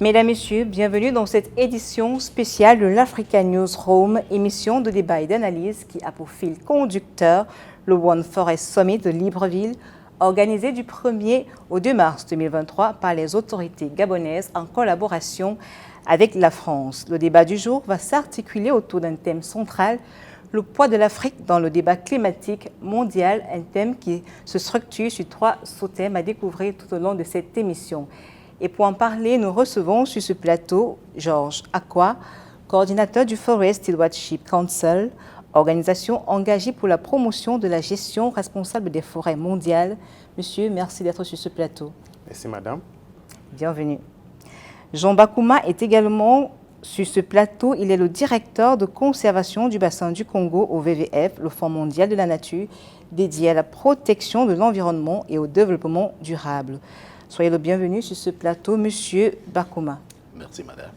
Mesdames, Messieurs, bienvenue dans cette édition spéciale de l'Africa Newsroom, émission de débat et d'analyse qui a pour fil conducteur le One Forest Summit de Libreville, organisé du 1er au 2 mars 2023 par les autorités gabonaises en collaboration avec la France. Le débat du jour va s'articuler autour d'un thème central, le poids de l'Afrique dans le débat climatique mondial, un thème qui se structure sur 3 sous-thèmes à découvrir tout au long de cette émission. Et pour en parler, nous recevons sur ce plateau Georges Acquah, coordinateur du Forest Stewardship Council, organisation engagée pour la promotion de la gestion responsable des forêts mondiales. Monsieur, merci d'être sur ce plateau. Merci, madame. Bienvenue. Jean Bakouma est également sur ce plateau. Il est le directeur de conservation du bassin du Congo au WWF, le Fonds mondial de la nature, dédié à la protection de l'environnement et au développement durable. Soyez le bienvenu sur ce plateau, Monsieur Bakouma. Merci, madame.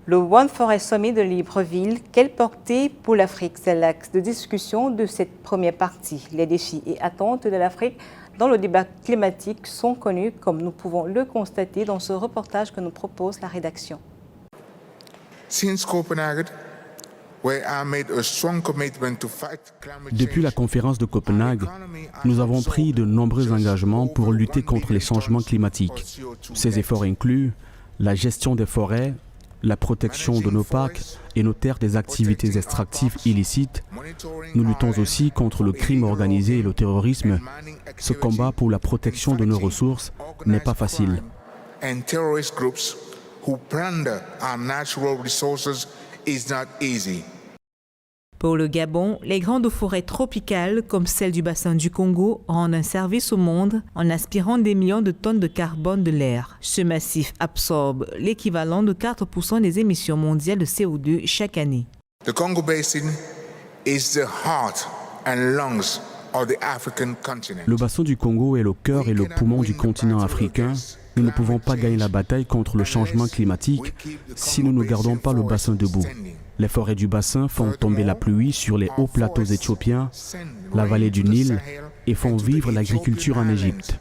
Le One Forest Summit de Libreville, quelle portée pour l'Afrique? C'est l'axe de discussion de cette première partie. Les défis et attentes de l'Afrique dans le débat climatique sont connus, comme nous pouvons le constater dans ce reportage que nous propose la rédaction. Depuis la conférence de Copenhague, nous avons pris de nombreux engagements pour lutter contre les changements climatiques. Ces efforts incluent la gestion des forêts, la protection de nos parcs et nos terres des activités extractives illicites. Nous luttons aussi contre le crime organisé et le terrorisme. Ce combat pour la protection de nos ressources n'est pas facile. Pour le Gabon, les grandes forêts tropicales, comme celle du bassin du Congo, rendent un service au monde en aspirant des millions de tonnes de carbone de l'air. Ce massif absorbe l'équivalent de 4% des émissions mondiales de CO2 chaque année. The Congo Basin is the heart and lungs of the African continent. Le bassin du Congo est le cœur et le poumon du continent africain. Nous ne pouvons pas gagner la bataille contre le changement climatique si nous ne gardons pas le bassin debout. Les forêts du bassin font tomber la pluie sur les hauts plateaux éthiopiens, la vallée du Nil, et font vivre l'agriculture en Égypte.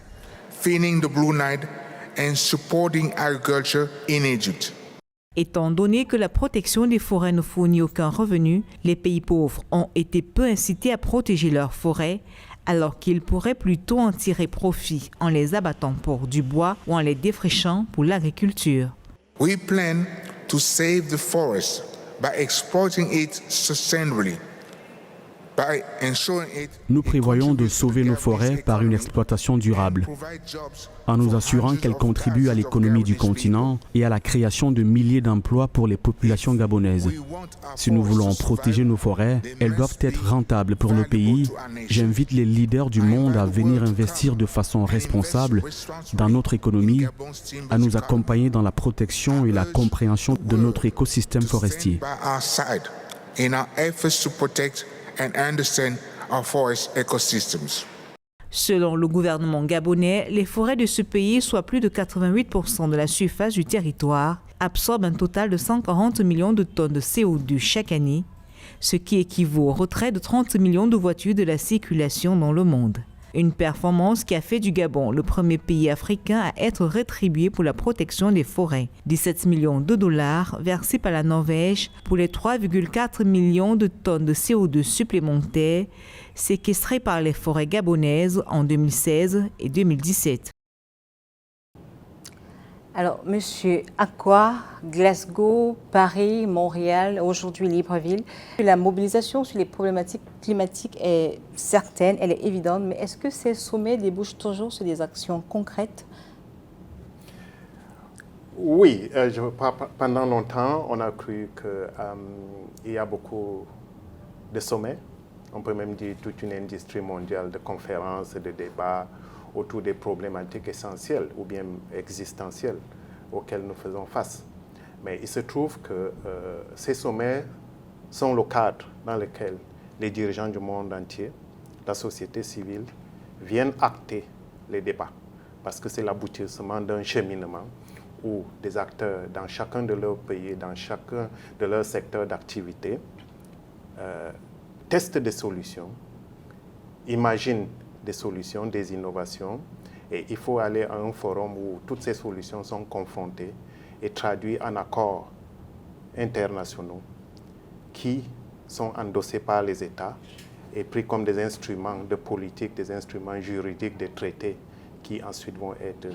Étant donné que la protection des forêts ne fournit aucun revenu, les pays pauvres ont été peu incités à protéger leurs forêts, alors qu'ils pourraient plutôt en tirer profit en les abattant pour du bois ou en les défrichant pour l'agriculture. We plan to save the forest by exploiting it sustainably. Nous prévoyons de sauver nos forêts par une exploitation durable, en nous assurant qu'elles contribuent à l'économie du continent et à la création de milliers d'emplois pour les populations gabonaises. Si nous voulons protéger nos forêts, elles doivent être rentables pour nos pays. J'invite les leaders du monde à venir investir de façon responsable dans notre économie, à nous accompagner dans la protection et la compréhension de notre écosystème forestier. And understand our forest ecosystems. Selon le gouvernement gabonais, les forêts de ce pays, soit plus de 88% de la surface du territoire, absorbent un total de 140 millions de tonnes de CO2 chaque année, ce qui équivaut au retrait de 30 millions de voitures de la circulation dans le monde. Une performance qui a fait du Gabon le premier pays africain à être rétribué pour la protection des forêts. 17 millions de dollars versés par la Norvège pour les 3,4 millions de tonnes de CO2 supplémentaires séquestrées par les forêts gabonaises en 2016 et 2017. Alors, Monsieur Acquah, Glasgow, Paris, Montréal, aujourd'hui Libreville, la mobilisation sur les problématiques climatiques est certaine, elle est évidente, mais est-ce que ces sommets débouchent toujours sur des actions concrètes? Oui, pendant longtemps, on a cru qu'il y a beaucoup de sommets, on peut même dire toute une industrie mondiale de conférences, de débats, autour des problématiques essentielles ou bien existentielles auxquelles nous faisons face. Mais il se trouve que ces sommets sont le cadre dans lequel les dirigeants du monde entier, la société civile, viennent acter les débats. Parce que c'est l'aboutissement d'un cheminement où des acteurs dans chacun de leurs pays, dans chacun de leurs secteurs d'activité, testent des solutions, imaginent des solutions, des innovations, et il faut aller à un forum où toutes ces solutions sont confrontées et traduit en accords internationaux qui sont endossés par les États et pris comme des instruments de politique, des instruments juridiques, des traités qui ensuite vont être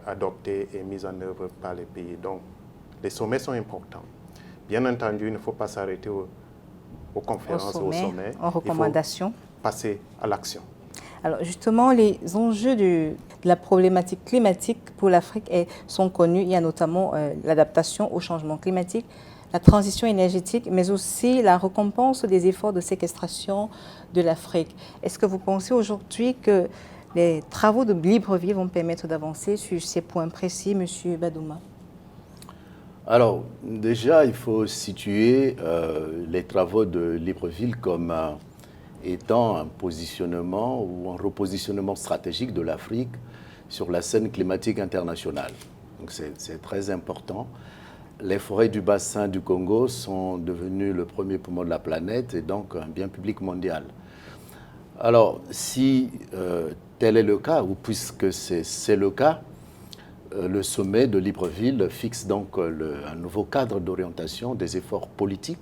adoptés et mis en œuvre par les pays. Donc, les sommets sont importants. Bien entendu, il ne faut pas s'arrêter aux conférences, aux sommets. En recommandations. Il faut passer à l'action. Alors justement, les enjeux de la problématique climatique pour l'Afrique sont connus. Il y a notamment l'adaptation au changement climatique, la transition énergétique, mais aussi la récompense des efforts de séquestration de l'Afrique. Est-ce que vous pensez aujourd'hui que les travaux de Libreville vont permettre d'avancer sur ces points précis, M. Badouma? Alors, déjà, il faut situer les travaux de Libreville comme étant un positionnement ou un repositionnement stratégique de l'Afrique sur la scène climatique internationale. Donc, c'est très important. Les forêts du bassin du Congo sont devenues le premier poumon de la planète et donc un bien public mondial. Alors, si tel est le cas, ou puisque c'est le cas, le sommet de Libreville fixe donc un nouveau cadre d'orientation des efforts politiques,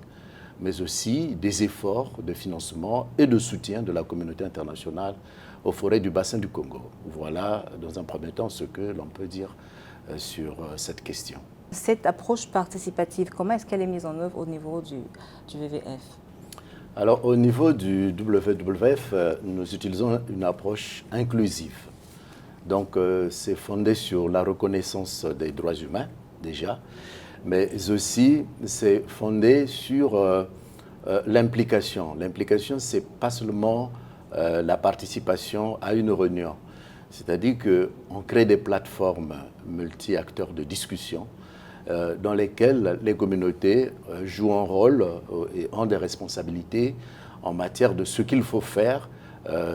mais aussi des efforts de financement et de soutien de la communauté internationale aux forêts du bassin du Congo. Voilà, dans un premier temps, ce que l'on peut dire sur cette question. Cette approche participative, comment est-ce qu'elle est mise en œuvre au niveau du WWF? Alors, au niveau du WWF, nous utilisons une approche inclusive. Donc, c'est fondé sur la reconnaissance des droits humains, déjà, mais aussi c'est fondé sur l'implication. L'implication, ce n'est pas seulement la participation à une réunion. C'est-à-dire qu'on crée des plateformes multi-acteurs de discussion dans lesquelles les communautés jouent un rôle et ont des responsabilités en matière de ce qu'il faut faire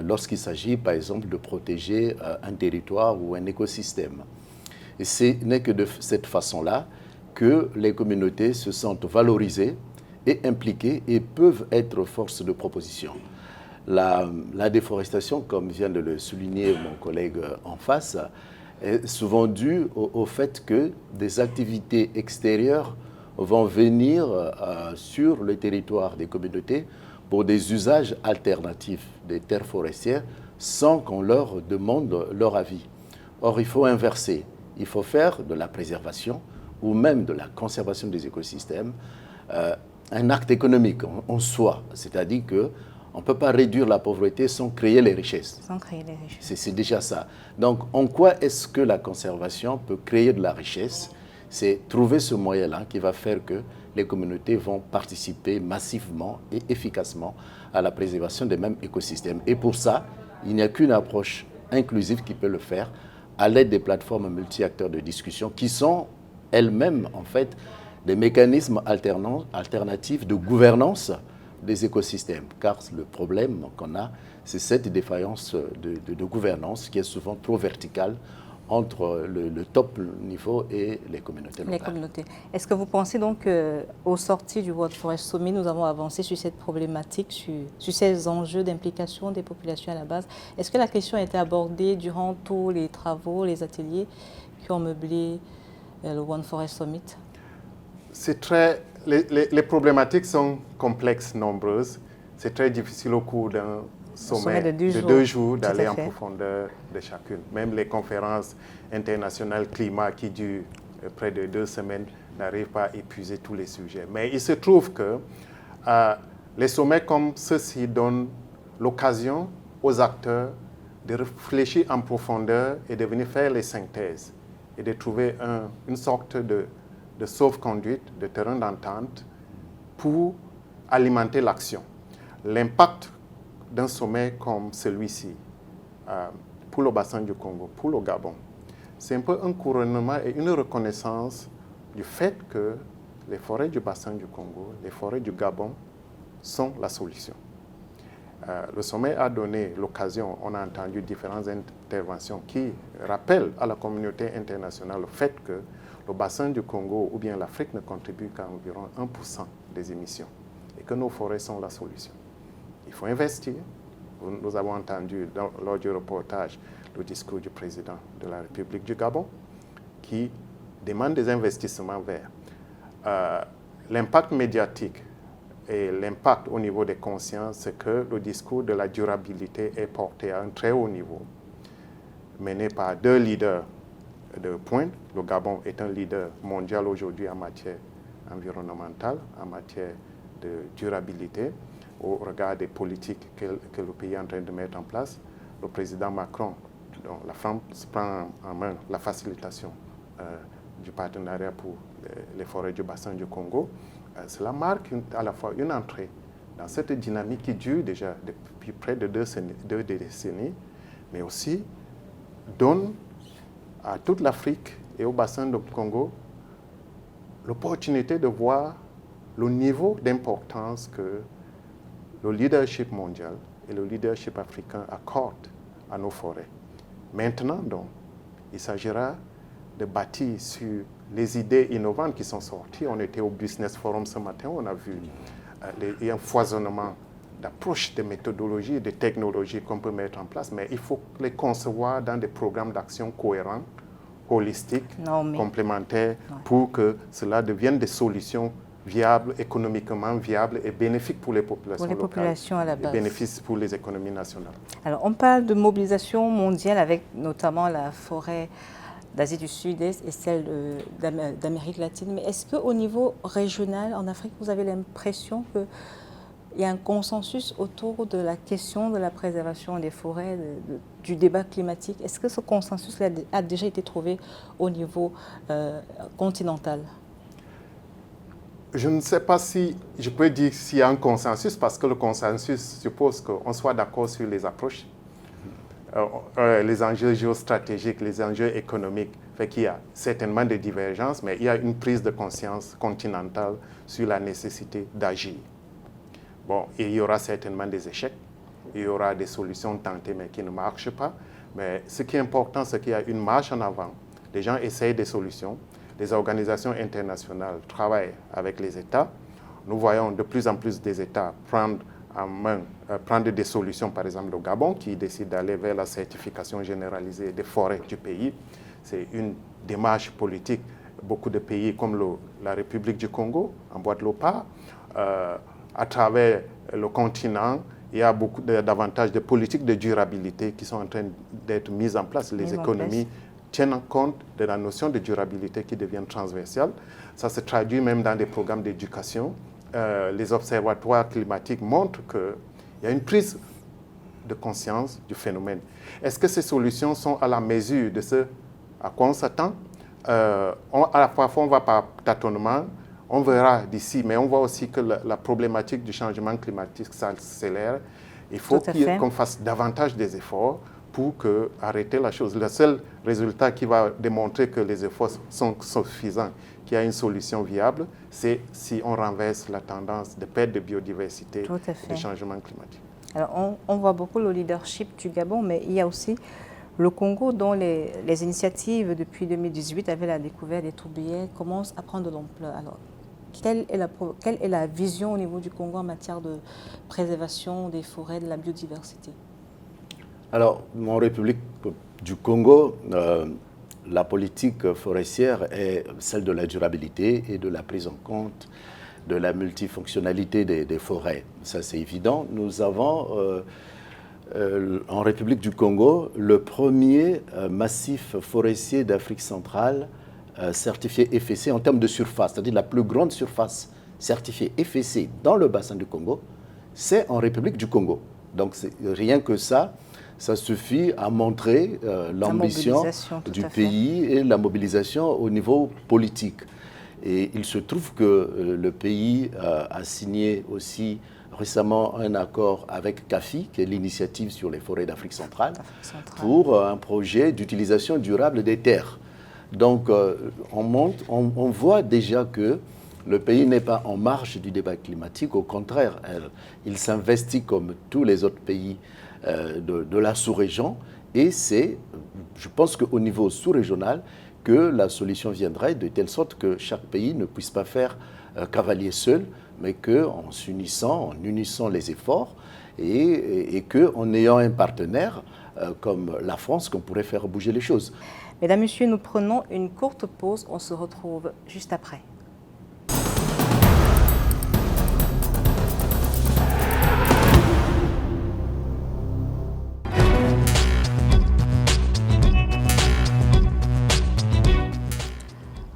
lorsqu'il s'agit, par exemple, de protéger un territoire ou un écosystème. Et ce n'est que de cette façon-là que les communautés se sentent valorisées et impliquées et peuvent être force de proposition. La déforestation, comme vient de le souligner mon collègue en face, est souvent due au fait que des activités extérieures vont venir sur le territoire des communautés pour des usages alternatifs des terres forestières sans qu'on leur demande leur avis. Or, il faut inverser. Il faut faire de la préservation ou même de la conservation des écosystèmes un acte économique en soi. C'est-à-dire qu'on ne peut pas réduire la pauvreté sans créer les richesses. Sans créer les richesses. C'est déjà ça. Donc, en quoi est-ce que la conservation peut créer de la richesse? C'est trouver ce moyen-là qui va faire que les communautés vont participer massivement et efficacement à la préservation des mêmes écosystèmes. Et pour ça, il n'y a qu'une approche inclusive qui peut le faire à l'aide des plateformes multi-acteurs de discussion qui sont elles-mêmes, en fait, des mécanismes alternatifs de gouvernance des écosystèmes. Car le problème qu'on a, c'est cette défaillance de gouvernance qui est souvent trop verticale entre le top niveau et les communautés locales. Les communautés. Est-ce que vous pensez donc qu'au sorti du World Forest Summit, nous avons avancé sur cette problématique, sur ces enjeux d'implication des populations à la base? Est-ce que la question a été abordée durant tous les travaux, les ateliers qui ont meublé le World Forest Summit? Les problématiques sont complexes, nombreuses. C'est très difficile au cours d'un sommet de 2 jours d'aller en profondeur de chacune. Même les conférences internationales climat qui durent près de 2 semaines n'arrivent pas à épuiser tous les sujets. Mais il se trouve que les sommets comme ceux-ci donnent l'occasion aux acteurs de réfléchir en profondeur et de venir faire les synthèses et de trouver une sorte de sauf-conduite, de terrain d'entente pour alimenter l'action. L'impact d'un sommet comme celui-ci, pour le bassin du Congo, pour le Gabon, c'est un peu un couronnement et une reconnaissance du fait que les forêts du bassin du Congo, les forêts du Gabon sont la solution. Le sommet a donné l'occasion, on a entendu différentes interventions qui rappellent à la communauté internationale le fait que le bassin du Congo ou bien l'Afrique ne contribue qu'à environ 1% des émissions et que nos forêts sont la solution. Il faut investir. Nous avons entendu lors du reportage le discours du président de la République du Gabon qui demandent des investissements verts. L'impact médiatique et l'impact au niveau des consciences, c'est que le discours de la durabilité est porté à un très haut niveau, mené par deux leaders de pointe. Le Gabon est un leader mondial aujourd'hui en matière environnementale, en matière de durabilité, au regard des politiques que le pays est en train de mettre en place. Le président Macron, dont la France prend en main la facilitation du partenariat pour les forêts du bassin du Congo. Cela marque à la fois une entrée dans cette dynamique qui dure déjà depuis près de deux décennies, mais aussi donne à toute l'Afrique et au bassin du Congo l'opportunité de voir le niveau d'importance que le leadership mondial et le leadership africain accordent à nos forêts. Maintenant, donc, il s'agira de bâtir sur les idées innovantes qui sont sorties. On était au Business Forum ce matin, on a vu un foisonnement d'approches, de méthodologies, de technologies qu'on peut mettre en place, mais il faut les concevoir dans des programmes d'action cohérents, holistiques, complémentaires, pour que cela devienne des solutions viables, économiquement viables et bénéfiques pour les populations locales, populations à la base. Et bénéfices pour les économies nationales. Alors, on parle de mobilisation mondiale avec notamment la forêt d'Asie du Sud-Est et celle d'Amérique latine. Mais est-ce qu'au niveau régional, en Afrique, vous avez l'impression qu'il y a un consensus autour de la question de la préservation des forêts, du débat climatique? Est-ce que ce consensus a déjà été trouvé au niveau continental? Je ne sais pas si je peux dire s'il y a un consensus, parce que le consensus suppose qu'on soit d'accord sur les approches, les enjeux géostratégiques, les enjeux économiques. Fait qu'il y a certainement des divergences, mais il y a une prise de conscience continentale sur la nécessité d'agir. Bon, il y aura certainement des échecs, il y aura des solutions tentées mais qui ne marchent pas. Mais ce qui est important, c'est qu'il y a une marche en avant. Les gens essayent des solutions. Les organisations internationales travaillent avec les États. Nous voyons de plus en plus des États prendre en main, prendre des solutions, par exemple le Gabon, qui décide d'aller vers la certification généralisée des forêts du pays. C'est une démarche politique. Beaucoup de pays comme la République du Congo emboîtent le pas. À travers le continent, il y a beaucoup davantage de politiques de durabilité qui sont en train d'être mises en place. Les économies tiennent compte de la notion de durabilité qui devient transversale. Ça se traduit même dans des programmes d'éducation. Les observatoires climatiques montrent qu'il y a une prise de conscience du phénomène. Est-ce que ces solutions sont à la mesure de ce à quoi on s'attend? Parfois, on va par tâtonnement, on verra d'ici, mais on voit aussi que la problématique du changement climatique s'accélère. Il faut qu'on fasse davantage des efforts pour arrêter la chose. Le seul résultat qui va démontrer que les efforts sont suffisants, qu'il y a une solution viable, c'est si on renverse la tendance de perte de biodiversité et de changement climatique. Alors, on voit beaucoup le leadership du Gabon, mais il y a aussi le Congo dont les initiatives depuis 2018 avec la découverte des tourbières commencent à prendre de l'ampleur. Alors, quelle est la vision au niveau du Congo en matière de préservation des forêts, de la biodiversité? Alors, en République du Congo, la politique forestière est celle de la durabilité et de la prise en compte de la multifonctionnalité des forêts. Ça, c'est évident. Nous avons, en République du Congo, le premier massif forestier d'Afrique centrale certifié FSC en termes de surface, c'est-à-dire la plus grande surface certifiée FSC dans le bassin du Congo, c'est en République du Congo. Donc, rien que ça suffit à montrer l'ambition du pays et la mobilisation au niveau politique. Et il se trouve que le pays a signé aussi récemment un accord avec CAFI, qui est l'initiative sur les forêts d'Afrique centrale, pour un projet d'utilisation durable des terres. Donc, on voit déjà que le pays n'est pas en marge du débat climatique. Au contraire, il s'investit comme tous les autres pays de la sous-région. Et c'est, je pense qu'au niveau sous-régional, que la solution viendrait de telle sorte que chaque pays ne puisse pas faire cavalier seul, mais qu'en s'unissant, en unissant les efforts et qu'en ayant un partenaire comme la France, qu'on pourrait faire bouger les choses. Mesdames, Messieurs, nous prenons une courte pause. On se retrouve juste après.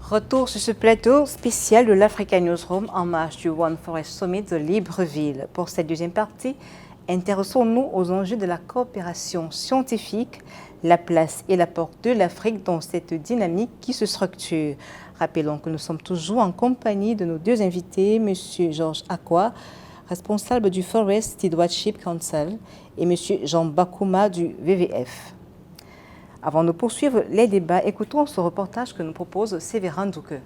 Retour sur ce plateau spécial de l'Africa Newsroom en marge du One Forest Summit de Libreville. Pour cette deuxième partie, intéressons-nous aux enjeux de la coopération scientifique, la place et l'apport de l'Afrique dans cette dynamique qui se structure. Rappelons que nous sommes toujours en compagnie de nos deux invités, M. Georges Akwa, responsable du Forest Stewardship Council, et M. Jean Bakouma du WWF. Avant de poursuivre les débats, écoutons ce reportage que nous propose Séverin Douke.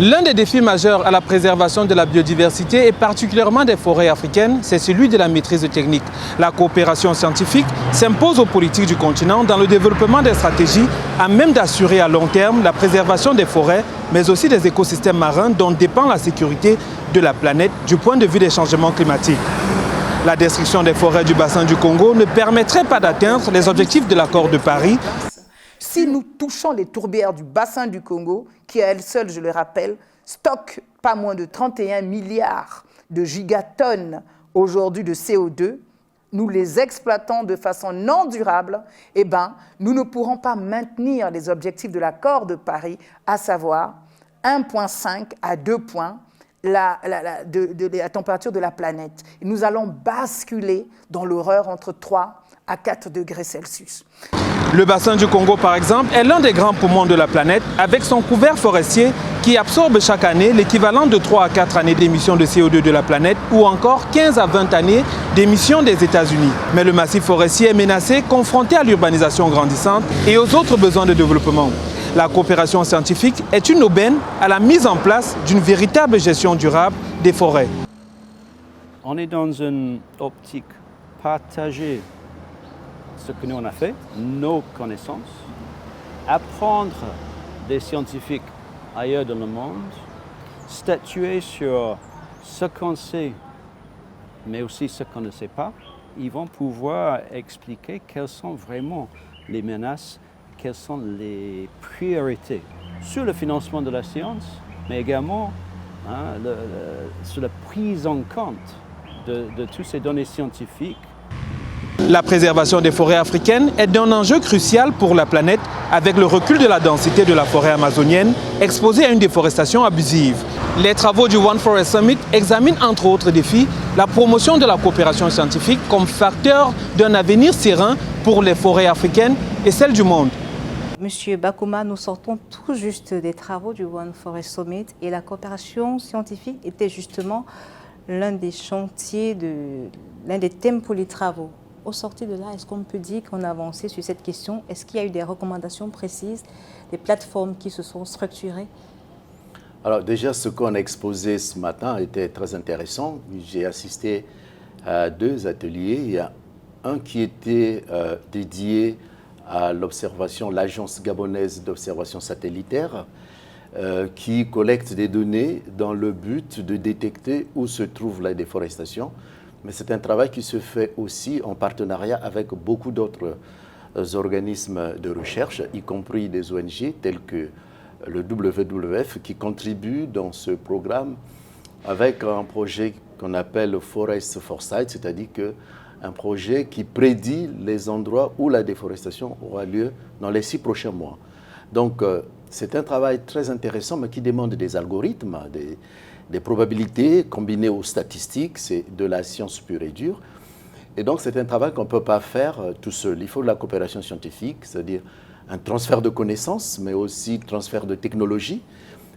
L'un des défis majeurs à la préservation de la biodiversité et particulièrement des forêts africaines, c'est celui de la maîtrise technique. La coopération scientifique s'impose aux politiques du continent dans le développement des stratégies à même d'assurer à long terme la préservation des forêts, mais aussi des écosystèmes marins dont dépend la sécurité de la planète du point de vue des changements climatiques. La destruction des forêts du bassin du Congo ne permettrait pas d'atteindre les objectifs de l'accord de Paris. Si nous touchons les tourbières du bassin du Congo, qui à elles seules, je le rappelle, stockent pas moins de 31 milliards de gigatonnes aujourd'hui de CO2, nous les exploitons de façon non durable, eh ben, nous ne pourrons pas maintenir les objectifs de l'accord de Paris, à savoir 1,5 à 2 points la température de la planète. Et nous allons basculer dans l'horreur entre 3 à 4 degrés Celsius. Le bassin du Congo, par exemple, est l'un des grands poumons de la planète, avec son couvert forestier qui absorbe chaque année l'équivalent de 3 à 4 années d'émissions de CO2 de la planète ou encore 15 à 20 années d'émissions des États-Unis. Mais le massif forestier est menacé, confronté à l'urbanisation grandissante et aux autres besoins de développement. La coopération scientifique est une aubaine à la mise en place d'une véritable gestion durable des forêts. On est dans une optique partagée. Ce que nous on a fait, nos connaissances, apprendre des scientifiques ailleurs dans le monde, statuer sur ce qu'on sait, mais aussi ce qu'on ne sait pas. Ils vont pouvoir expliquer quelles sont vraiment les menaces, quelles sont les priorités sur le financement de la science, mais également sur la prise en compte de toutes ces données scientifiques. La préservation des forêts africaines est un enjeu crucial pour la planète avec le recul de la densité de la forêt amazonienne exposée à une déforestation abusive. Les travaux du One Forest Summit examinent entre autres défis la promotion de la coopération scientifique comme facteur d'un avenir serein pour les forêts africaines et celles du monde. Monsieur Bakouma, nous sortons tout juste des travaux du One Forest Summit et la coopération scientifique était justement l'un des chantiers, l'un des thèmes pour les travaux. Au sorti de là, est-ce qu'on peut dire qu'on a avancé sur cette question? Est-ce qu'il y a eu des recommandations précises, des plateformes qui se sont structurées? Alors déjà, ce qu'on a exposé ce matin était très intéressant. J'ai assisté à 2 ateliers. Il y a un qui était dédié à l'observation, l'Agence gabonaise d'observation satellitaire, qui collecte des données dans le but de détecter où se trouve la déforestation. Mais c'est un travail qui se fait aussi en partenariat avec beaucoup d'autres organismes de recherche, y compris des ONG tels que le WWF, qui contribue dans ce programme avec un projet qu'on appelle Forest Foresight, c'est-à-dire un projet qui prédit les endroits où la déforestation aura lieu dans les 6 prochains mois. Donc, c'est un travail très intéressant, mais qui demande des algorithmes, des probabilités combinées aux statistiques, c'est de la science pure et dure. Et donc, c'est un travail qu'on ne peut pas faire tout seul. Il faut de la coopération scientifique, c'est-à-dire un transfert de connaissances, mais aussi transfert de technologie,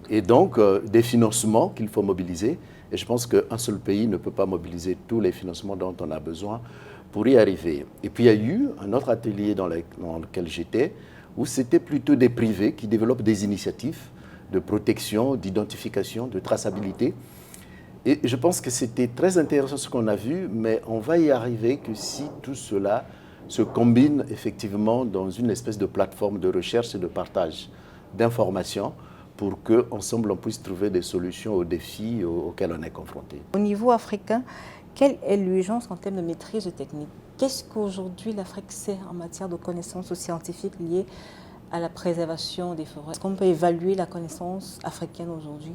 et donc des financements qu'il faut mobiliser. Et je pense qu'un seul pays ne peut pas mobiliser tous les financements dont on a besoin pour y arriver. Et puis, il y a eu un autre atelier dans lequel j'étais, où c'était plutôt des privés qui développent des initiatives de protection, d'identification, de traçabilité. Et je pense que c'était très intéressant ce qu'on a vu, mais on va y arriver que si tout cela se combine effectivement dans une espèce de plateforme de recherche et de partage d'informations pour qu'ensemble on puisse trouver des solutions aux défis auxquels on est confronté. Au niveau africain, quelle est l'urgence en termes de maîtrise technique? qu'est-ce qu'aujourd'hui l'Afrique sait en matière de connaissances scientifiques liées à la préservation des forêts? Est-ce qu'on peut évaluer la connaissance africaine aujourd'hui?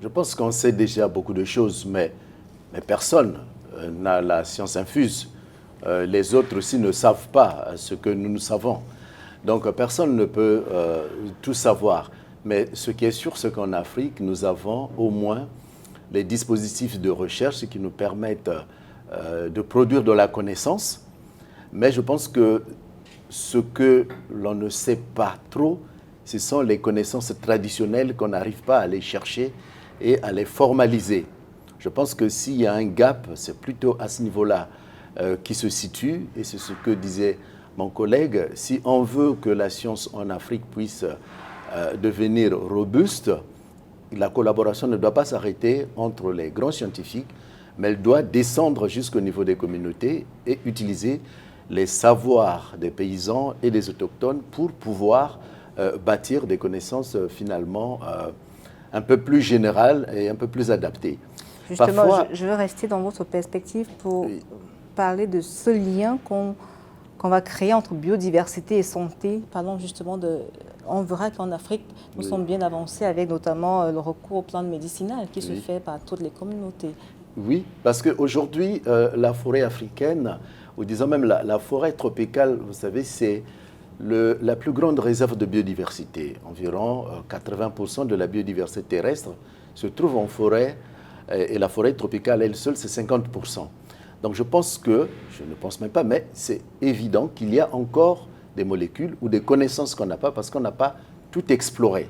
Je pense qu'on sait déjà beaucoup de choses, mais personne n'a la science infuse. Les autres aussi ne savent pas ce que nous savons. Donc personne ne peut tout savoir. Mais ce qui est sûr, c'est qu'en Afrique, nous avons au moins les dispositifs de recherche qui nous permettent de produire de la connaissance. Mais je pense que ce que l'on ne sait pas trop, ce sont les connaissances traditionnelles qu'on n'arrive pas à aller chercher et à les formaliser. Je pense que s'il y a un gap, c'est plutôt à ce niveau-là qui se situe, et c'est ce que disait mon collègue. Si on veut que la science en Afrique puisse devenir robuste, la collaboration ne doit pas s'arrêter entre les grands scientifiques, mais elle doit descendre jusqu'au niveau des communautés et utiliser les savoirs des paysans et des autochtones pour pouvoir bâtir des connaissances finalement un peu plus générales et un peu plus adaptées. Justement, Parfois, je veux rester dans votre perspective pour parler de ce lien qu'on va créer entre biodiversité et santé. Parlons justement de... On verra qu'en Afrique, nous sommes bien avancés avec notamment le recours aux plantes médicinales qui se fait par toutes les communautés. Oui, parce qu'aujourd'hui, la forêt africaine, ou disons même la forêt tropicale, vous savez, c'est la plus grande réserve de biodiversité. Environ 80% de la biodiversité terrestre se trouve en forêt, et la forêt tropicale, elle seule, c'est 50%. Donc je pense que, je ne pense même pas, mais c'est évident qu'il y a encore des molécules ou des connaissances qu'on n'a pas parce qu'on n'a pas tout exploré.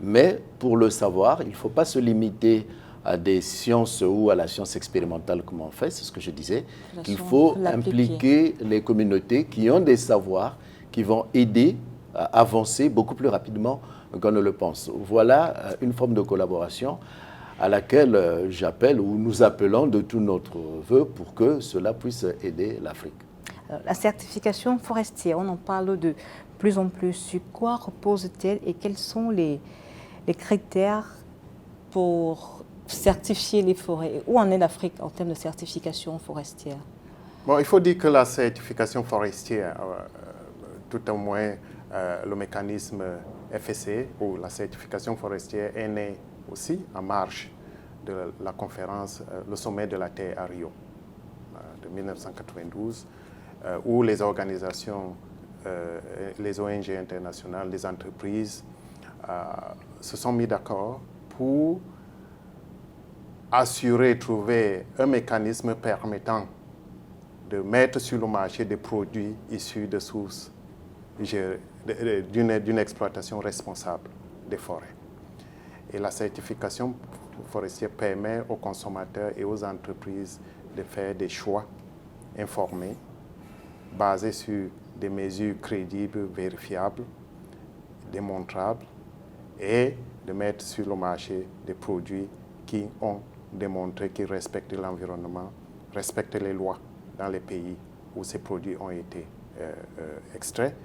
Mais pour le savoir, il ne faut pas se limiter à des sciences ou à la science expérimentale comme on fait, c'est ce que je disais. Il faut impliquer les communautés qui ont des savoirs qui vont aider à avancer beaucoup plus rapidement qu'on ne le pense. Voilà une forme de collaboration à laquelle j'appelle ou nous appelons de tout notre vœu pour que cela puisse aider l'Afrique. La certification forestière, on en parle de plus en plus. Sur quoi repose-t-elle et quels sont les critères pour certifier les forêts? Où en est l'Afrique en termes de certification forestière? Bon, il faut dire que la certification forestière, tout au moins le mécanisme FSC ou la certification forestière est née aussi en marge de la conférence, le sommet de la Terre à Rio de 1992, où les organisations, les ONG internationales, les entreprises se sont mis d'accord pour assurer, trouver un mécanisme permettant de mettre sur le marché des produits issus de sources d'une exploitation responsable des forêts. Et la certification forestière permet aux consommateurs et aux entreprises de faire des choix informés, basés sur des mesures crédibles, vérifiables, démontrables, et de mettre sur le marché des produits qui ont démontré qu'ils respectent l'environnement, respectent les lois dans les pays où ces produits ont été extraits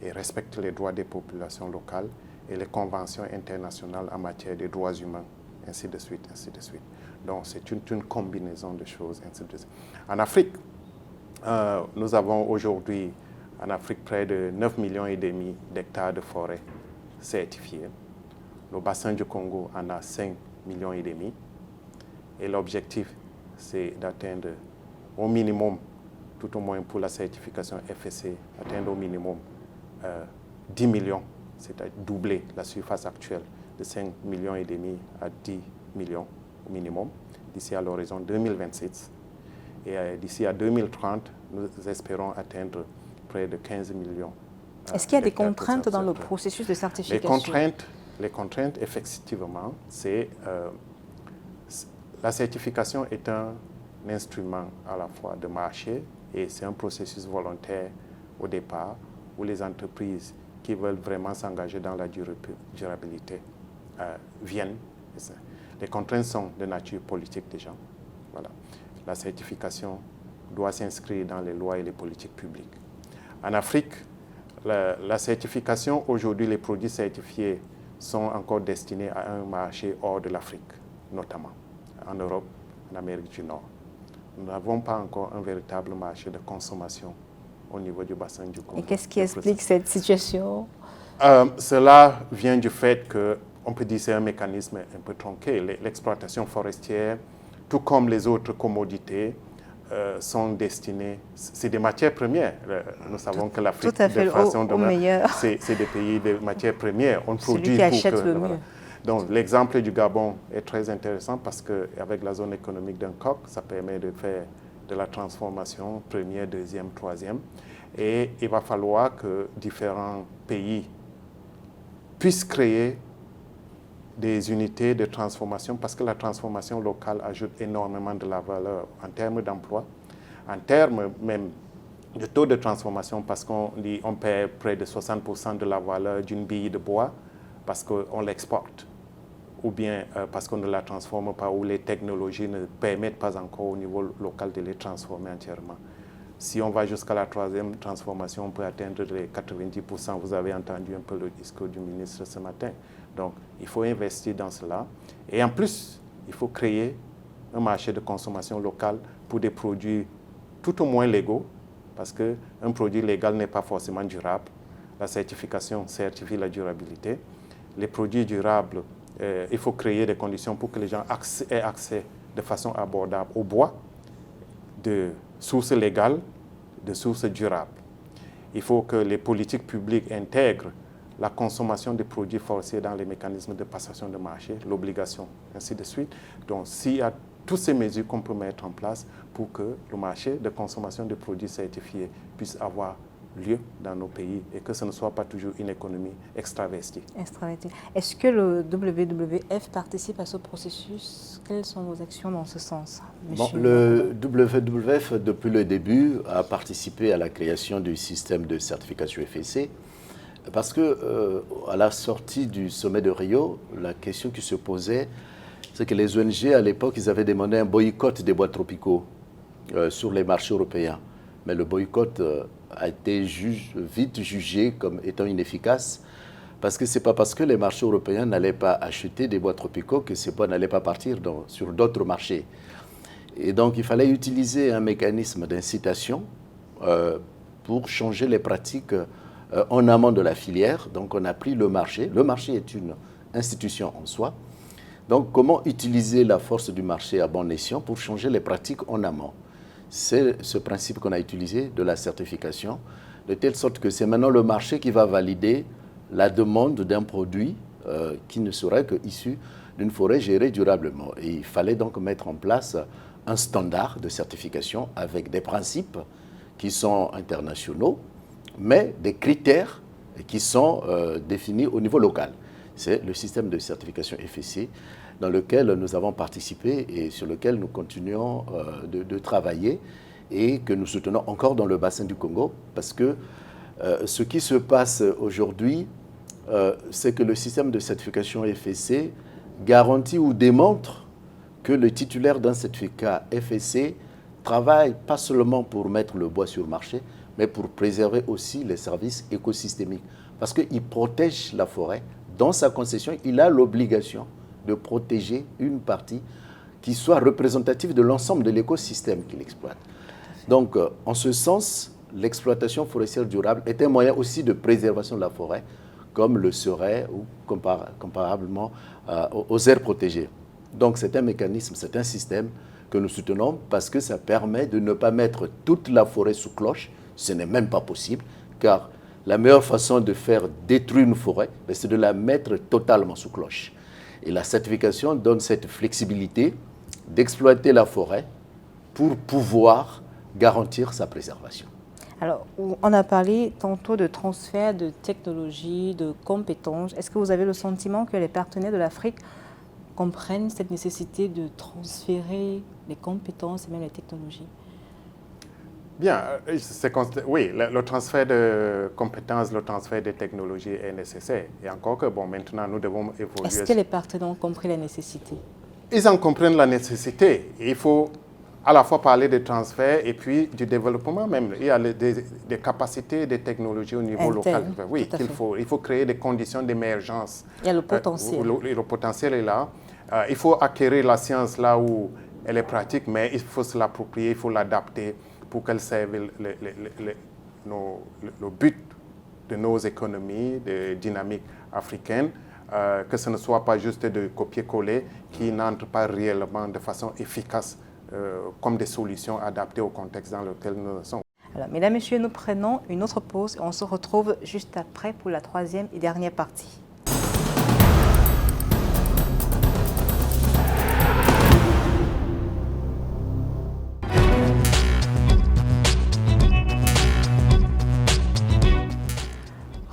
et respectent les droits des populations locales et les conventions internationales en matière de droits humains, ainsi de suite, ainsi de suite. Donc c'est une combinaison de choses, ainsi de suite. En Afrique, nous avons aujourd'hui en Afrique près de 9,5 millions d'hectares de forêts certifiées. Le bassin du Congo en a 5,5 millions. Et l'objectif, c'est d'atteindre au minimum, tout au moins pour la certification FSC, atteindre au minimum 10 millions, c'est-à-dire doubler la surface actuelle de 5,5 millions à 10 millions au minimum, d'ici à l'horizon 2026. Et d'ici à 2030, nous espérons atteindre près de 15 millions. Est-ce qu'il y a des contraintes dans le processus de certification? Les contraintes, effectivement, c'est... la certification est un instrument à la fois de marché et c'est un processus volontaire au départ où les entreprises qui veulent vraiment s'engager dans la durabilité viennent. Les contraintes sont de nature politique déjà. Voilà. La certification doit s'inscrire dans les lois et les politiques publiques. En Afrique, la certification, aujourd'hui, les produits certifiés sont encore destinés à un marché hors de l'Afrique, notamment en Europe, en Amérique du Nord. nous n'avons pas encore un véritable marché de consommation au niveau du bassin du Congo. Et qu'est-ce qui explique cette situation? Cela vient du fait qu'on peut dire que c'est un mécanisme un peu tronqué. L'exploitation forestière, tout comme les autres commodités, sont destinées, c'est des matières premières. Nous savons que l'Afrique, de façon c'est des pays de matières premières. On produit celui qui achète le mieux. Donc l'exemple du Gabon est très intéressant parce qu'avec la zone économique d'un COC, ça permet de faire de la transformation première, deuxième, troisième. Et il va falloir que différents pays puissent créer des unités de transformation parce que la transformation locale ajoute énormément de la valeur en termes d'emploi, en termes même de taux de transformation parce qu'on perd près de 60% de la valeur d'une bille de bois parce qu'on l'exporte ou bien parce qu'on ne la transforme pas ou les technologies ne permettent pas encore au niveau local de les transformer entièrement. Si on va jusqu'à la troisième transformation, on peut atteindre les 90%. Vous avez entendu un peu le discours du ministre ce matin. Donc, il faut investir dans cela. Et en plus, il faut créer un marché de consommation locale pour des produits tout au moins légaux, parce qu'un produit légal n'est pas forcément durable. La certification certifie la durabilité. Les produits durables, il faut créer des conditions pour que les gens aient accès de façon abordable au bois, de sources légales, de sources durables. Il faut que les politiques publiques intègrent la consommation des produits forestiers dans les mécanismes de passation de marché, l'obligation, ainsi de suite. Donc, s'il y a toutes ces mesures qu'on peut mettre en place pour que le marché de consommation de produits certifiés puisse avoir lieu dans nos pays et que ce ne soit pas toujours une économie extravertie. Est-ce que le WWF participe à ce processus? Quelles sont vos actions dans ce sens? Le WWF, depuis le début, a participé à la création du système de certification FSC parce que à la sortie du sommet de Rio, la question qui se posait, c'est que les ONG, à l'époque, ils avaient demandé un boycott des bois tropicaux sur les marchés européens. Mais le boycott a été vite jugé comme étant inefficace parce que ce n'est pas parce que les marchés européens n'allaient pas acheter des bois tropicaux que ces bois n'allaient pas partir sur d'autres marchés. Et donc, il fallait utiliser un mécanisme d'incitation pour changer les pratiques en amont de la filière. Donc, on a pris le marché. Le marché est une institution en soi. Donc, comment utiliser la force du marché à bon escient pour changer les pratiques en amont? C'est ce principe qu'on a utilisé de la certification, de telle sorte que c'est maintenant le marché qui va valider la demande d'un produit qui ne serait qu'issu d'une forêt gérée durablement. Et il fallait donc mettre en place un standard de certification avec des principes qui sont internationaux, mais des critères qui sont définis au niveau local. C'est le système de certification FSC dans lequel nous avons participé et sur lequel nous continuons de travailler et que nous soutenons encore dans le bassin du Congo parce que ce qui se passe aujourd'hui, c'est que le système de certification FSC garantit ou démontre que le titulaire d'un certificat FSC travaille pas seulement pour mettre le bois sur le marché, mais pour préserver aussi les services écosystémiques. Parce qu'il protège la forêt. Dans sa concession, il a l'obligation de protéger une partie qui soit représentative de l'ensemble de l'écosystème qu'il exploite. Donc, en ce sens, l'exploitation forestière durable est un moyen aussi de préservation de la forêt, comme le serait ou comparablement aux aires protégées. Donc, c'est un mécanisme, c'est un système que nous soutenons parce que ça permet de ne pas mettre toute la forêt sous cloche. Ce n'est même pas possible, car la meilleure façon de faire détruire une forêt, c'est de la mettre totalement sous cloche. Et la certification donne cette flexibilité d'exploiter la forêt pour pouvoir garantir sa préservation. Alors, on a parlé tantôt de transfert de technologie, de compétences. Est-ce que vous avez le sentiment que les partenaires de l'Afrique comprennent cette nécessité de transférer les compétences et même les technologies? Bien, oui, le transfert de compétences, le transfert de technologies est nécessaire. Et encore que, bon, maintenant, nous devons évoluer. Est-ce que les partenaires ont compris la nécessité? Ils en comprennent la nécessité. Il faut à la fois parler de transfert et puis du développement même. Il y a des capacités, des technologies au niveau local. Oui, il faut créer des conditions d'émergence. Il y a le potentiel. Le potentiel est là. Il faut acquérir la science là où elle est pratique, mais il faut se l'approprier, il faut l'adapter pour qu'elle serve le but de nos économies, de dynamique africaine, que ce ne soit pas juste de copier-coller qui n'entre pas réellement de façon efficace comme des solutions adaptées au contexte dans lequel nous sommes. Alors, mesdames, messieurs, nous prenons une autre pause et on se retrouve juste après pour la troisième et dernière partie.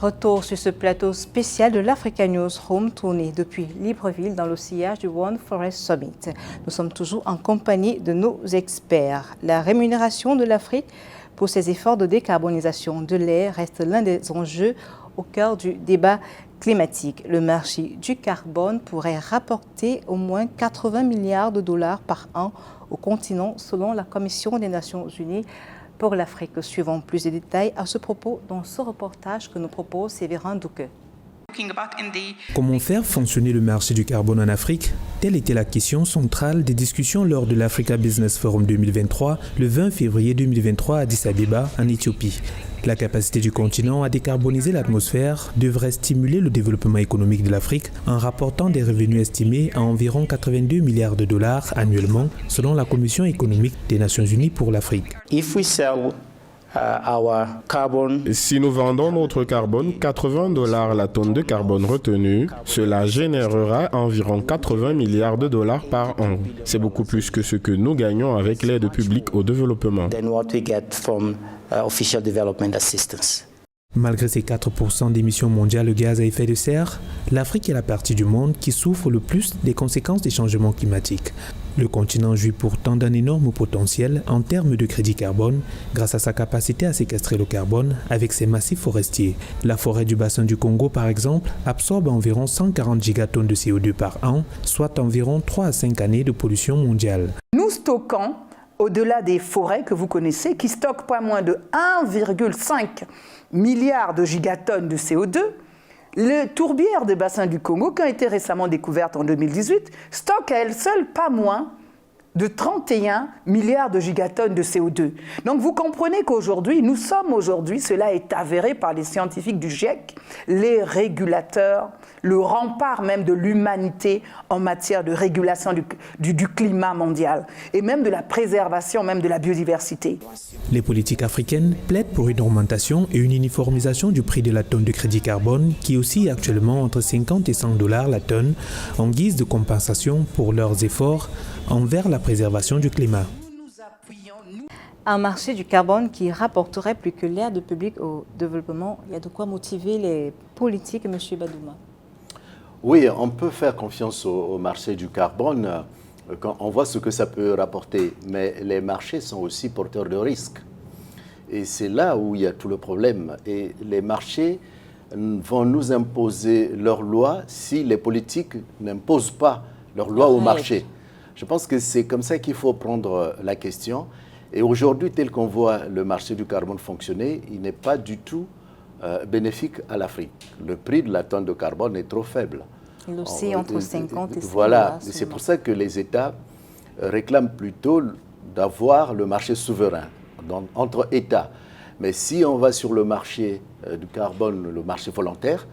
Retour sur ce plateau spécial de l'Africa Newsroom tourné depuis Libreville dans le sillage du One Forest Summit. Nous sommes toujours en compagnie de nos experts. La rémunération de l'Afrique pour ses efforts de décarbonisation de l'air reste l'un des enjeux au cœur du débat climatique. Le marché du carbone pourrait rapporter au moins 80 milliards de dollars par an au continent selon la Commission des Nations Unies pour l'Afrique. Suivons plus de détails à ce propos dans ce reportage que nous propose Séverin Douque. Comment faire fonctionner le marché du carbone en Afrique? Telle était la question centrale des discussions lors de l'Africa Business Forum 2023, le 20 février 2023 à Addis Abeba, en Éthiopie. La capacité du continent à décarboniser l'atmosphère devrait stimuler le développement économique de l'Afrique en rapportant des revenus estimés à environ 82 milliards de dollars annuellement, selon la Commission économique des Nations Unies pour l'Afrique. Si nous vendons notre carbone 80 $ la tonne de carbone retenue, cela générera environ 80 milliards de dollars par an. C'est beaucoup plus que ce que nous gagnons avec l'aide publique au développement. Malgré ses 4% d'émissions mondiales de gaz à effet de serre, l'Afrique est la partie du monde qui souffre le plus des conséquences des changements climatiques. Le continent jouit pourtant d'un énorme potentiel en termes de crédit carbone grâce à sa capacité à séquestrer le carbone avec ses massifs forestiers. La forêt du bassin du Congo, par exemple, absorbe environ 140 gigatonnes de CO2 par an, soit environ 3 à 5 années de pollution mondiale. Nous stockons, au-delà des forêts que vous connaissez, qui stockent pas moins de 1,5 milliard de gigatonnes de CO2, les tourbières des bassins du Congo, qui ont été récemment découvertes en 2018, stockent à elles seules pas moins de 31 milliards de gigatonnes de CO2. Donc vous comprenez qu'aujourd'hui, cela est avéré par les scientifiques du GIEC, les régulateurs, le rempart même de l'humanité en matière de régulation du climat mondial et même de la préservation même de la biodiversité. Les politiques africaines plaident pour une augmentation et une uniformisation du prix de la tonne de crédit carbone qui oscille actuellement entre 50 et 100 $ la tonne en guise de compensation pour leurs efforts envers la préservation du climat. Un marché du carbone qui rapporterait plus que l'aide publique au développement, il y a de quoi motiver les politiques, M. Badouma? Oui, on peut faire confiance au marché du carbone quand on voit ce que ça peut rapporter, mais les marchés sont aussi porteurs de risques. Et c'est là où il y a tout le problème. Et les marchés vont nous imposer leurs lois si les politiques n'imposent pas leurs lois au marché. Je pense que c'est comme ça qu'il faut prendre la question. Et aujourd'hui, tel qu'on voit le marché du carbone fonctionner, il n'est pas du tout bénéfique à l'Afrique. Le prix de la tonne de carbone est trop faible. Il oscille entre 50 et 100 $. Voilà, c'est pour ça que les États réclament plutôt d'avoir le marché souverain entre États. Mais si on va sur le marché du carbone, le marché volontaire,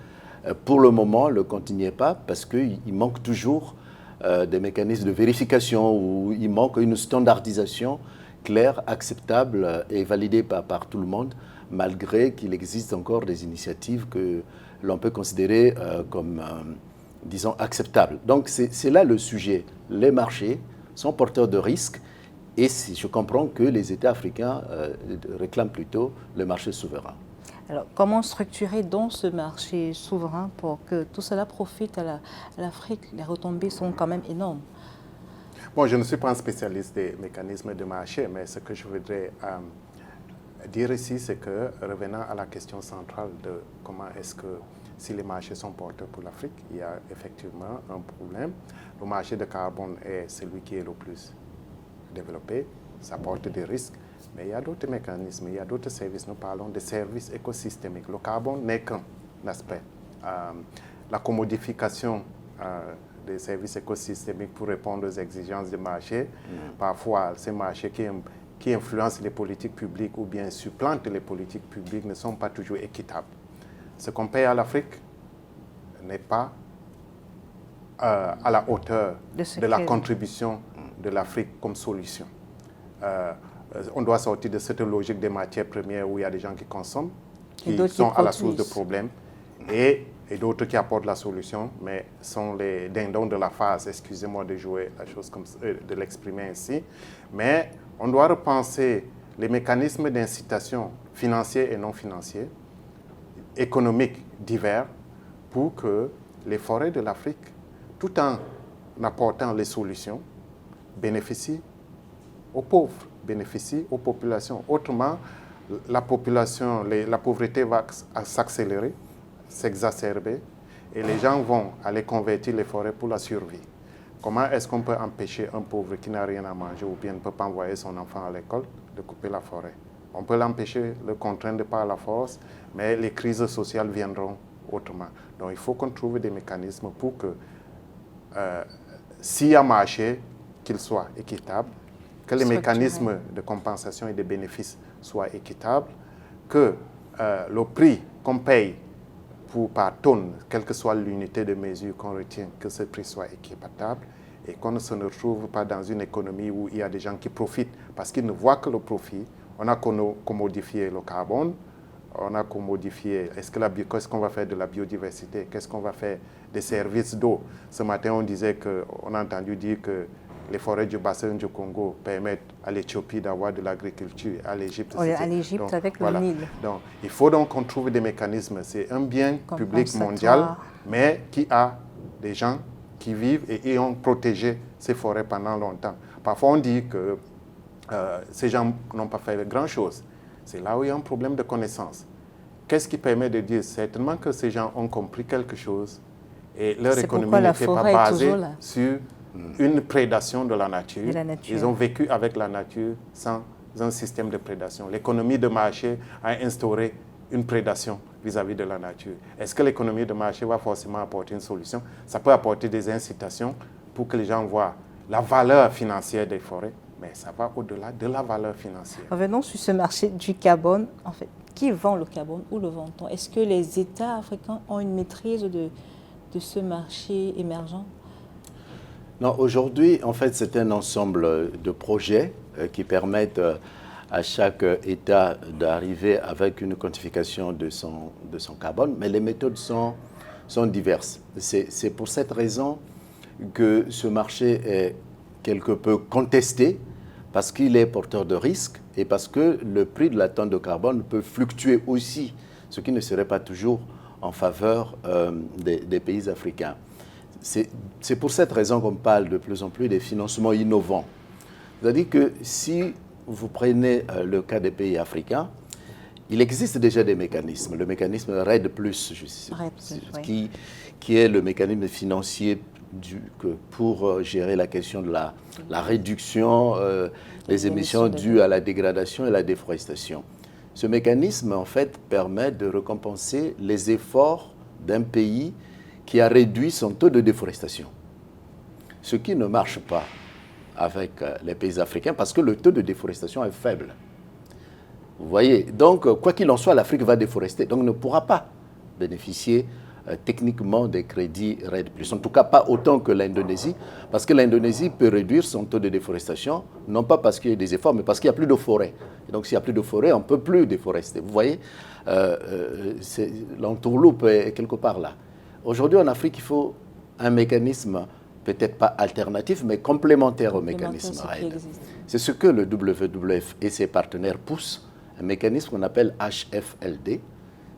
pour le moment, le compte n'y est pas parce qu'il manque toujours des mécanismes de vérification où il manque une standardisation claire, acceptable et validée par tout le monde, malgré qu'il existe encore des initiatives que l'on peut considérer comme, disons, acceptables. Donc c'est là le sujet. Les marchés sont porteurs de risques et je comprends que les États africains réclament plutôt le marché souverain. Alors, comment structurer donc ce marché souverain pour que tout cela profite à l'Afrique? Les retombées sont quand même énormes. Bon, je ne suis pas un spécialiste des mécanismes de marché, mais ce que je voudrais dire ici, c'est que, revenant à la question centrale de comment est-ce que, si les marchés sont porteurs pour l'Afrique, il y a effectivement un problème. Le marché de carbone est celui qui est le plus développé, ça porte des risques, mais il y a d'autres mécanismes, il y a d'autres services. Nous parlons de services écosystémiques. Le carbone n'est qu'un aspect. La commodification des services écosystémiques pour répondre aux exigences du marché. Parfois, ces marchés qui influencent les politiques publiques ou bien supplantent les politiques publiques ne sont pas toujours équitables. Ce qu'on paye à l'Afrique n'est pas à la hauteur de la contribution de l'Afrique comme solution. On doit sortir de cette logique des matières premières où il y a des gens qui consomment, qui sont à la source de problèmes, et d'autres qui apportent la solution, mais sont les dindons de la phase, excusez-moi de jouer la chose comme de l'exprimer ainsi. Mais on doit repenser les mécanismes d'incitation financiers et non financiers, économiques divers, pour que les forêts de l'Afrique, tout en apportant les solutions, bénéficient aux pauvres, bénéficient aux populations. Autrement, la pauvreté va s'accélérer, s'exacerber, et les gens vont aller convertir les forêts pour la survie. Comment est-ce qu'on peut empêcher un pauvre qui n'a rien à manger ou bien ne peut pas envoyer son enfant à l'école de couper la forêt? On peut l'empêcher, le contraindre par la force, mais les crises sociales viendront autrement. Donc il faut qu'on trouve des mécanismes pour que s'il y a marché, qu'il soit équitable, que les mécanismes de compensation et de bénéfices soient équitables, que le prix qu'on paye par tonne, quelle que soit l'unité de mesure qu'on retient, que ce prix soit équitable et qu'on ne se retrouve pas dans une économie où il y a des gens qui profitent parce qu'ils ne voient que le profit. On a commodifié le carbone, on a commodifié, qu'est-ce qu'on va faire de la biodiversité, qu'est-ce qu'on va faire des services d'eau. Ce matin, on a entendu dire que les forêts du bassin du Congo permettent à l'Éthiopie d'avoir de l'agriculture, à l'Égypte. À l'Égypte avec le Nil. Donc, il faut donc qu'on trouve des mécanismes. C'est un bien public mondial, mais qui a des gens qui vivent et ont protégé ces forêts pendant longtemps. Parfois, on dit que ces gens n'ont pas fait grand-chose. C'est là où il y a un problème de connaissance. Qu'est-ce qui permet de dire certainement que ces gens ont compris quelque chose et leur économie n'était pas basée sur une prédation de la nature. Ils ont vécu avec la nature sans un système de prédation. L'économie de marché a instauré une prédation vis-à-vis de la nature. Est-ce que l'économie de marché va forcément apporter une solution? Ça peut apporter des incitations pour que les gens voient la valeur financière des forêts, mais ça va au-delà de la valeur financière. Revenons sur ce marché du carbone. En fait, qui vend le carbone? Où le vend-on? Est-ce que les États africains ont une maîtrise de ce marché émergent? Non, aujourd'hui, en fait, c'est un ensemble de projets qui permettent à chaque État d'arriver avec une quantification de son carbone, mais les méthodes sont diverses. C'est pour cette raison que ce marché est quelque peu contesté, parce qu'il est porteur de risques et parce que le prix de la tonne de carbone peut fluctuer aussi, ce qui ne serait pas toujours en faveur des pays africains. C'est pour cette raison qu'on parle de plus en plus des financements innovants. C'est-à-dire que si vous prenez le cas des pays africains, il existe déjà des mécanismes. Le mécanisme REDD+, qui est le mécanisme financier pour gérer la question de la réduction des émissions dues à la dégradation et la déforestation. Ce mécanisme, en fait, permet de récompenser les efforts d'un pays qui a réduit son taux de déforestation. Ce qui ne marche pas avec les pays africains parce que le taux de déforestation est faible. Vous voyez, donc quoi qu'il en soit, l'Afrique va déforester, donc ne pourra pas bénéficier techniquement des crédits REDD+. En tout cas, pas autant que l'Indonésie, parce que l'Indonésie peut réduire son taux de déforestation, non pas parce qu'il y a des efforts, mais parce qu'il n'y a plus de forêt. Et donc, s'il n'y a plus de forêt, on ne peut plus déforester. Vous voyez, l'entourloupe est quelque part là. Aujourd'hui, en Afrique, il faut un mécanisme, peut-être pas alternatif, mais complémentaire au mécanisme REDD. C'est ce que le WWF et ses partenaires poussent, un mécanisme qu'on appelle HFLD,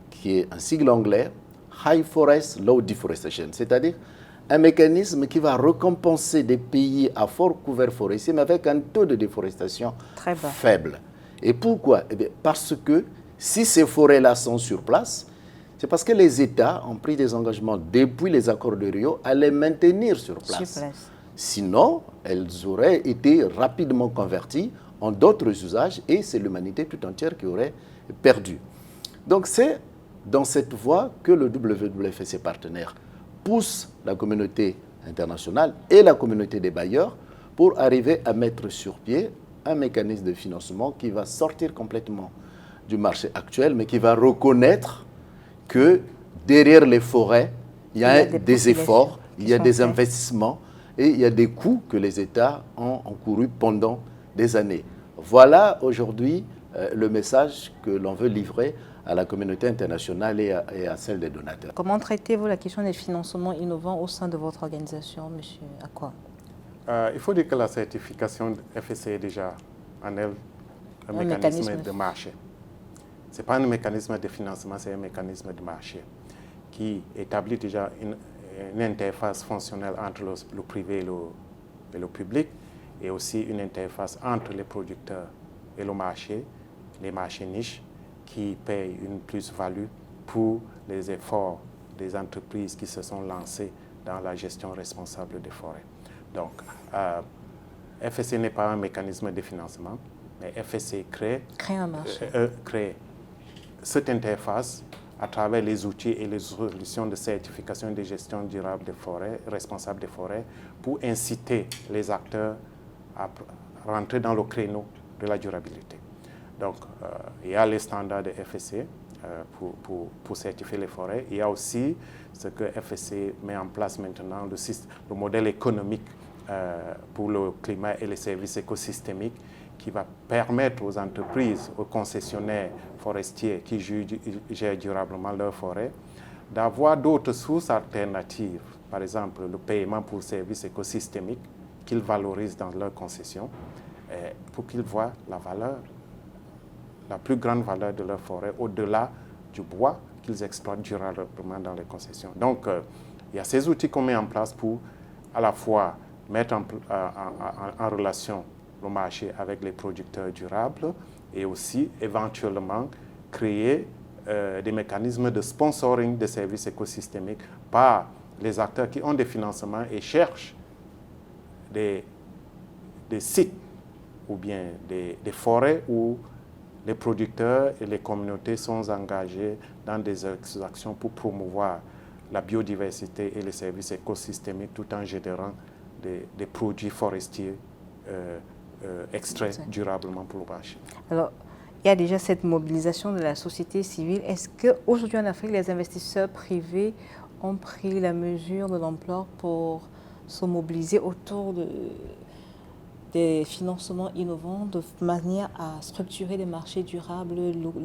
qui est un sigle anglais, High Forest Low Deforestation, c'est-à-dire un mécanisme qui va récompenser des pays à fort couvert forestier, mais avec un taux de déforestation faible. Et pourquoi? Eh bien, parce que si ces forêts-là sont sur place, c'est parce que les États ont pris des engagements depuis les accords de Rio à les maintenir sur place. Sinon, elles auraient été rapidement converties en d'autres usages et c'est l'humanité tout entière qui aurait perdu. Donc c'est dans cette voie que le WWF et ses partenaires poussent la communauté internationale et la communauté des bailleurs pour arriver à mettre sur pied un mécanisme de financement qui va sortir complètement du marché actuel, mais qui va reconnaître que derrière les forêts, il y a des efforts, il y a des investissements et il y a des coûts que les États ont encourus pendant des années. Voilà aujourd'hui le message que l'on veut livrer à la communauté internationale et à celle des donateurs. Comment traitez-vous la question des financements innovants au sein de votre organisation, M. Akwa? Il faut dire que la certification FSC est déjà en elle un mécanisme de marché. Ce n'est pas un mécanisme de financement, c'est un mécanisme de marché qui établit déjà une interface fonctionnelle entre le privé et le public et aussi une interface entre les producteurs et le marché, les marchés niches qui payent une plus-value pour les efforts des entreprises qui se sont lancées dans la gestion responsable des forêts. Donc, FSC n'est pas un mécanisme de financement, mais FSC crée un marché. Crée cette interface à travers les outils et les solutions de certification et de gestion durable des forêts, responsable des forêts, pour inciter les acteurs à rentrer dans le créneau de la durabilité. Donc, il y a les standards de FSC pour certifier les forêts. Il y a aussi ce que FSC met en place maintenant, le modèle économique pour le climat et les services écosystémiques qui va permettre aux entreprises, aux concessionnaires forestiers qui gèrent durablement leurs forêts, d'avoir d'autres sources alternatives, par exemple le paiement pour services écosystémiques qu'ils valorisent dans leurs concessions, pour qu'ils voient la plus grande valeur de leur forêt au-delà du bois qu'ils exploitent durablement dans les concessions. Donc, il y a ces outils qu'on met en place pour à la fois mettre en relation le marché avec les producteurs durables et aussi éventuellement créer des mécanismes de sponsoring des services écosystémiques par les acteurs qui ont des financements et cherchent des sites ou bien des forêts où les producteurs et les communautés sont engagés dans des actions pour promouvoir la biodiversité et les services écosystémiques tout en générant des produits forestiers extraits durablement pour le marché. Alors, il y a déjà cette mobilisation de la société civile. Est-ce qu'aujourd'hui en Afrique, les investisseurs privés ont pris la mesure de l'ampleur pour se mobiliser autour des financements innovants de manière à structurer des marchés durables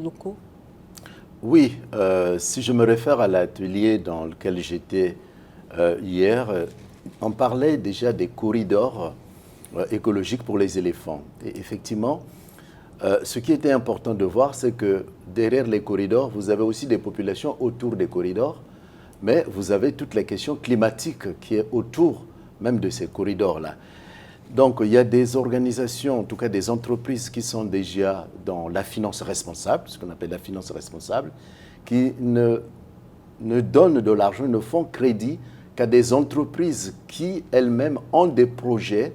locaux? Oui, si je me réfère à l'atelier dans lequel j'étais hier, on parlait déjà des corridors écologiques pour les éléphants. Et effectivement, ce qui était important de voir, c'est que derrière les corridors, vous avez aussi des populations autour des corridors, mais vous avez toute la question climatique qui est autour même de ces corridors-là. Donc, il y a des organisations, en tout cas des entreprises qui sont déjà dans la finance responsable, ce qu'on appelle la finance responsable, qui ne donnent de l'argent, ne font crédit qu'à des entreprises qui elles-mêmes ont des projets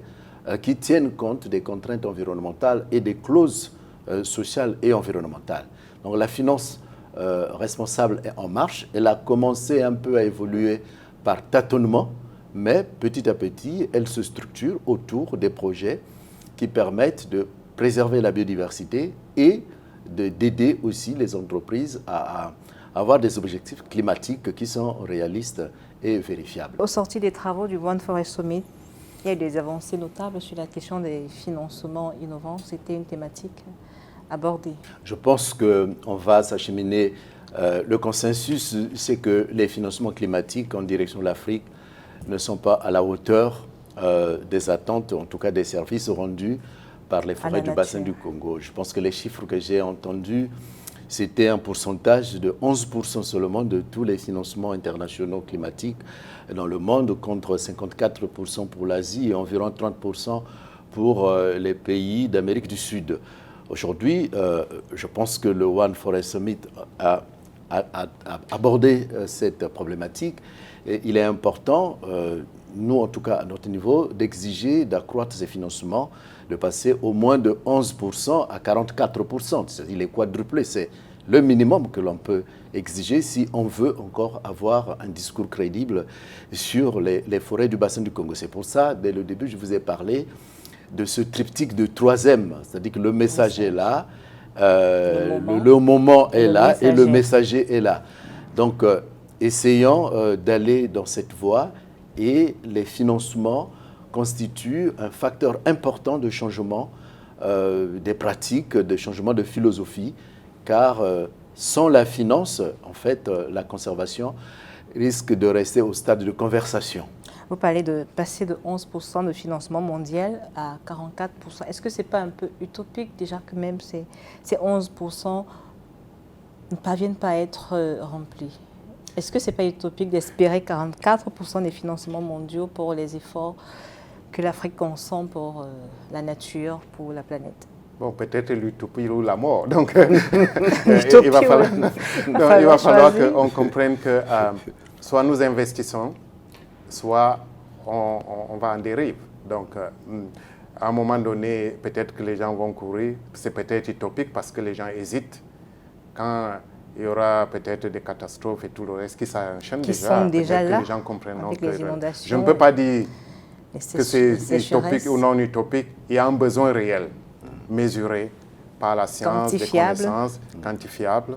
qui tiennent compte des contraintes environnementales et des clauses sociales et environnementales. Donc, la finance responsable est en marche. Elle a commencé un peu à évoluer par tâtonnement, mais petit à petit, elle se structure autour des projets qui permettent de préserver la biodiversité et d'aider aussi les entreprises à avoir des objectifs climatiques qui sont réalistes et vérifiables. Au sorti des travaux du One Forest Summit, il y a eu des avancées notables sur la question des financements innovants. C'était une thématique abordée. Je pense qu'on va s'acheminer. Le consensus, c'est que les financements climatiques en direction de l'Afrique ne sont pas à la hauteur des attentes, en tout cas des services rendus par les forêts du bassin du Congo. Je pense que les chiffres que j'ai entendus, c'était un pourcentage de 11% seulement de tous les financements internationaux climatiques dans le monde, contre 54% pour l'Asie et environ 30% pour les pays d'Amérique du Sud. Aujourd'hui, je pense que le One Forest Summit a abordé cette problématique. Et il est important, nous en tout cas à notre niveau, d'exiger d'accroître ces financements, de passer au moins de 11% à 44%. C'est-à-dire les quadruplés, c'est le minimum que l'on peut exiger si on veut encore avoir un discours crédible sur les forêts du bassin du Congo. C'est pour ça, dès le début, je vous ai parlé de ce triptyque de 3M, c'est-à-dire que le message est là, le moment est là et le messager est là. Donc, essayons d'aller dans cette voie et les financements constituent un facteur important de changement des pratiques, de changement de philosophie, car sans la finance, en fait, la conservation risque de rester au stade de conversation. Vous parlez de passer de 11% de financement mondial à 44%. Est-ce que ce n'est pas un peu utopique déjà que même ces 11% ne parviennent pas à être remplis? Est-ce que ce n'est pas utopique d'espérer 44% des financements mondiaux pour les efforts que l'Afrique consent pour la nature, pour la planète? Bon, peut-être l'utopie ou la mort. Donc, il va falloir qu'on comprenne que soit nous investissons, soit on va en dérive. Donc, à un moment donné, peut-être que les gens vont courir. C'est peut-être utopique parce que les gens hésitent. Quand il y aura peut-être des catastrophes et tout le reste qui s'enchaînent déjà là, que les gens comprennent avec les inondations. Je ne peux pas dire que c'est utopique ou non utopique. Il y a un besoin réel, mesuré par la science, des connaissances, quantifiable.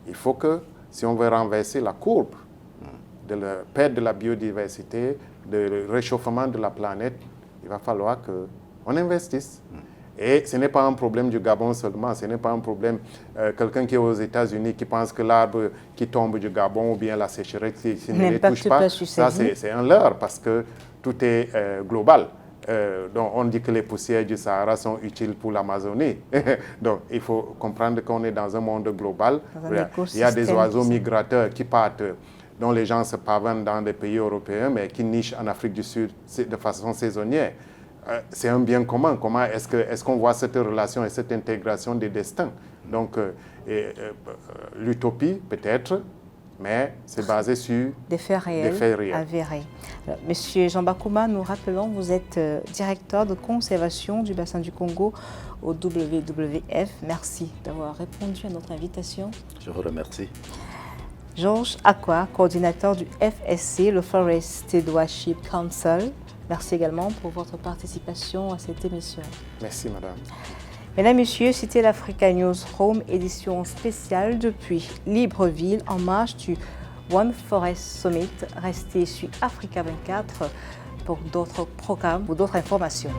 Il faut que, si on veut renverser la courbe de la perte de la biodiversité, de réchauffement de la planète, il va falloir qu'on investisse. Et ce n'est pas un problème du Gabon seulement, ce n'est pas un problème quelqu'un qui est aux États-Unis qui pense que l'arbre qui tombe du Gabon ou bien la sécheresse qui ne les touche pas, ça c'est un leurre parce que tout est global. Donc on dit que les poussières du Sahara sont utiles pour l'Amazonie. Donc il faut comprendre qu'on est dans un monde global. Il y a des oiseaux migrateurs qui partent, dont les gens se pavanent dans des pays européens, mais qui nichent en Afrique du Sud de façon saisonnière. C'est un bien commun. Comment est-ce qu'on voit cette relation et cette intégration des destins? Donc, l'utopie, peut-être, mais c'est basé sur des faits réels. Avérés. Alors, Monsieur Jean Bakouma, nous rappelons, vous êtes directeur de conservation du bassin du Congo au WWF. Merci d'avoir répondu à notre invitation. Je vous remercie. Georges Akwa, coordinateur du FSC, le Forest Stewardship Council. Merci également pour votre participation à cette émission. Merci, madame. Mesdames, Messieurs, c'était l'Africa Newsroom, édition spéciale depuis Libreville, en marge du One Forest Summit. Restez sur Africa 24 pour d'autres programmes ou d'autres informations.